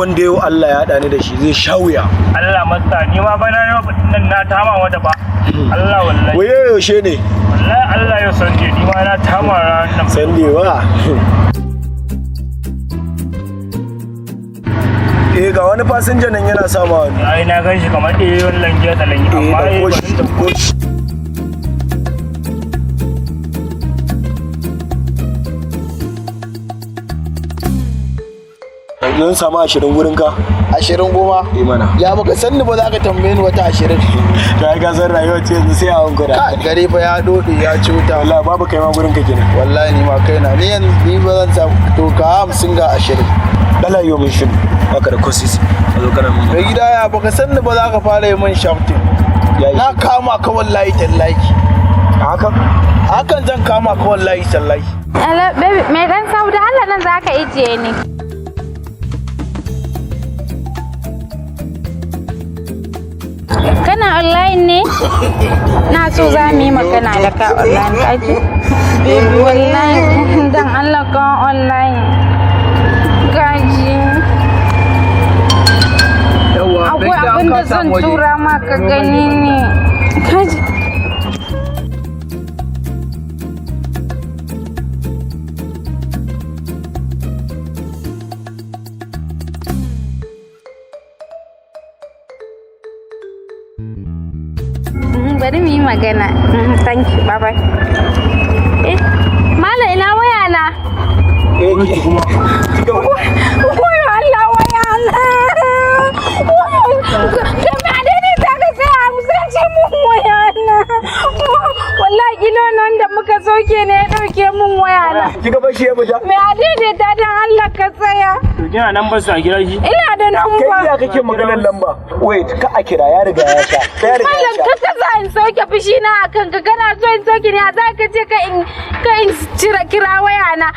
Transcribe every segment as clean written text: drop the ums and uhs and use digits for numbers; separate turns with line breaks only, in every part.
wanda yau Allah ya haɗa ni da shi zai sha wuya.
Allah masta ni ma bana yau nan na tama wata ba. Allah wallahi.
Waye yaushe ne?
Wallahi Allah ya sanje ni ma na tama ran
Sande wa. Ga wani fasinja nan yana sama wani.
Ai na gan shi kamar wannan giya da langi amma
Zan samu 20 wurin ka.
20 goma?
Mana.
Ya baka sanni ba za ka tambaye ni wata 20.
To ai ka san rayuwa ce yanzu sai a hankura.
Gare fa ya dode ya cuta.
Wallahi babu kai ma wurin ka kenan.
Wallahi ni ma kaina ni yanzu ni ba zan samu to ka 50 ga 20.
Dala yau mun shin. Baka da kosis. A zo kana mun.
Mai gida ya baka sanni ba za ka fara yi min shafting. Na kama ka wallahi tallahi. Hakan zan kama ka wallahi tallahi.
Hello baby, me dan sauda Allah nan zaka ije ni. Kana online ne? Na so za mu yi magana da ka online kaji. Baby wallahi dan Allah ka online. Gaji. Akwai abin da zan tura maka gani ne. Kaji. Bari mu yi magana. Thank you. Bye bye. Malam ina waya na?
Kuma.
Wai Allah waya na. Kuma dai ta ga sai amsace mun waya na. Wallahi kilo nan da muka soke ne ya dauke mun waya na.
Kika bar shi ya fita?
Me adede ta dan Allah ka tsaya.
kina nan ba su a kira shi?
Ina da namba.
Kai ya kake maganar lamba? Wait, ka a kira ya riga ya sha.
Malam ka za in sauke fushi na akan ka kana so in sauke ne za ka ce ka in kira waya na.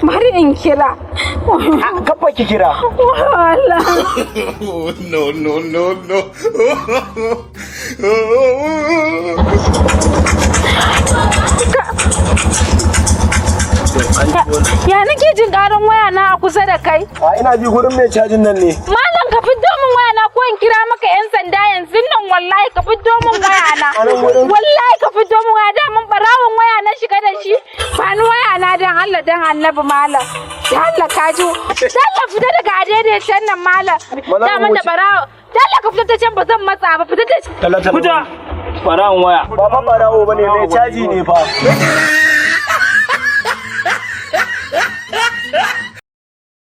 Bari in kira.
Kafa ki kira.
Wala.
No.
Ya nake jin karan waya na a kusa da kai?
Ina ji gurin mai cajin nan ne.
Malam ka fito min waya na ko in kira maka yan sanda yanzu nan wallahi ka fito min waya na. Wallahi ka fito min waya da mun barawon waya na shiga da shi. Ba ni waya na dan Allah dan Annabi malam. Dan Allah ka ji. Dan Allah fita daga adaidaicen nan malam. Da mun da barawo. Dan Allah ka fita ta can ba zan matsa ba fita ta.
Fita. Barawon waya.
Ba fa barawo bane mai caji ne fa.